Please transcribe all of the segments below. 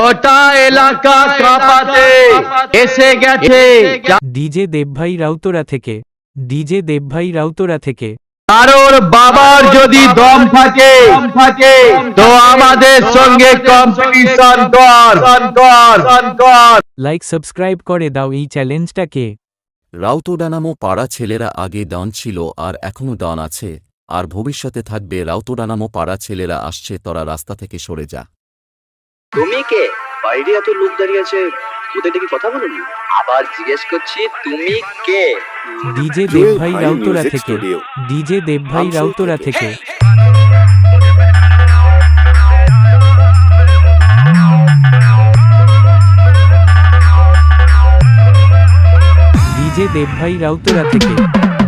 গোটা এলাকা কাঁপাতে এসে গেছে। ডিজে দেবভাই রাউতরা থেকে, ডিজে দেবভাই রাউতরা থেকে। কারোর বাবার যদি দম থাকে তো আমাদের সঙ্গে কম্পিটিশন কর। লাইক সাবস্ক্রাইব করে দাও এই চ্যালেঞ্জটাকে। রাউতোডানামো পাড়া ছেলেরা আগে ডন ছিল আর এখনো ডন আছে, আর ভবিষ্যতে থাকবে। রাউতোডানামো পাড়া ছেলেরা আসছে, তোরা রাস্তা থেকে সরে যা। তুমি কে? বাইরে এত লোক দাঁড়িয়ে আছে, ওদের কি কথা বলুন? আবার জিজ্ঞেস করছি, তুমি কে? ডিজে দেবভাই রাউতরা থেকে, ডিজে দেবভাই রাউতরা থেকে। ডিজে দেবভাই রাউতরা থেকে,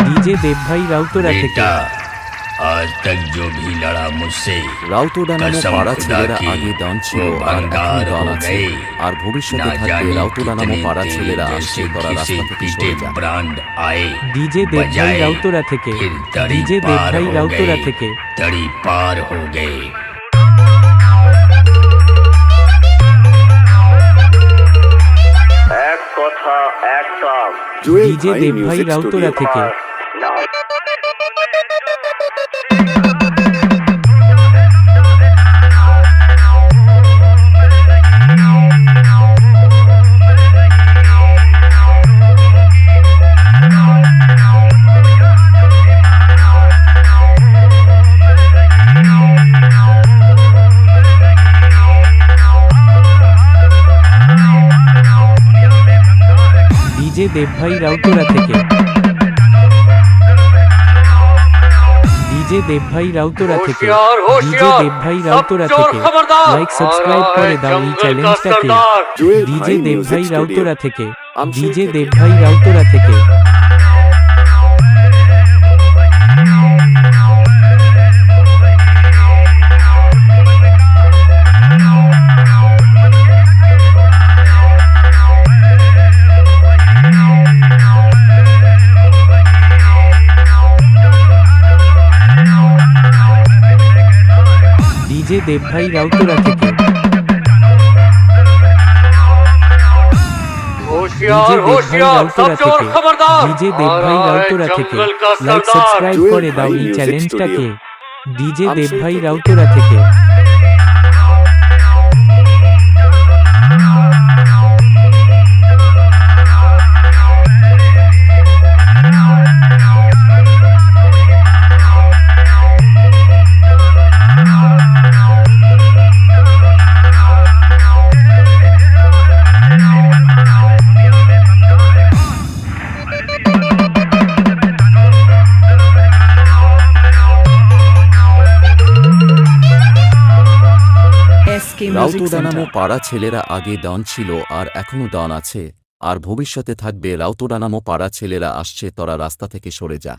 ডিজে দেবভাই রাউতরা থেকে। आज तक जो भी लड़ा मुझसे রাউতোডানামো পাড়া ছেলেরা আগে ডন ছিল আর এখনো ডন আছে, আর ভবিষ্যতে থাকবে। রাউতোডানামো পাড়া ছেলেরা আসছে, তোরা রাস্তা থেকে সরে যা। ब्रांड आए ডিজে দেবভাই রাউতরা থেকে, ডিজে দেবভাই রাউতরা থেকে। तड़ी पार हो गए। এক কথা এক কাম। ডিজে দেবভাই রাউতরা থেকে। ডিজে দেবভাই রাউতরা থেকে, ডিজে দেবভাই রাউতরা থেকে, ডিজে দেবভাই রাউতরা থেকে। লাইক সাবস্ক্রাইব করে দাও এই চ্যালেঞ্জটাকে। ডিজে দেবভাই রাউতরা থেকে, ডিজে দেবভাই রাউতরা থেকে। ডিজে দেবভাই রাউতরা থেকে, ডিজে দেবভাই রাউতরা থেকে, ডিজে দেবভাই রাউতরা থেকে। লাইক সাবস্ক্রাইব করে দাও এই চ্যালেঞ্জটাকে। ডিজে দেবভাই রাউতরা থেকে। রাউতোডানামো পাড়া ছেলেরা আগে ডন ছিল আর এখনো ডন আছে, আর ভবিষ্যতে থাকবে। রাউতোডানামো পাড়া ছেলেরা আসছে, তোরা রাস্তা থেকে সরে যা।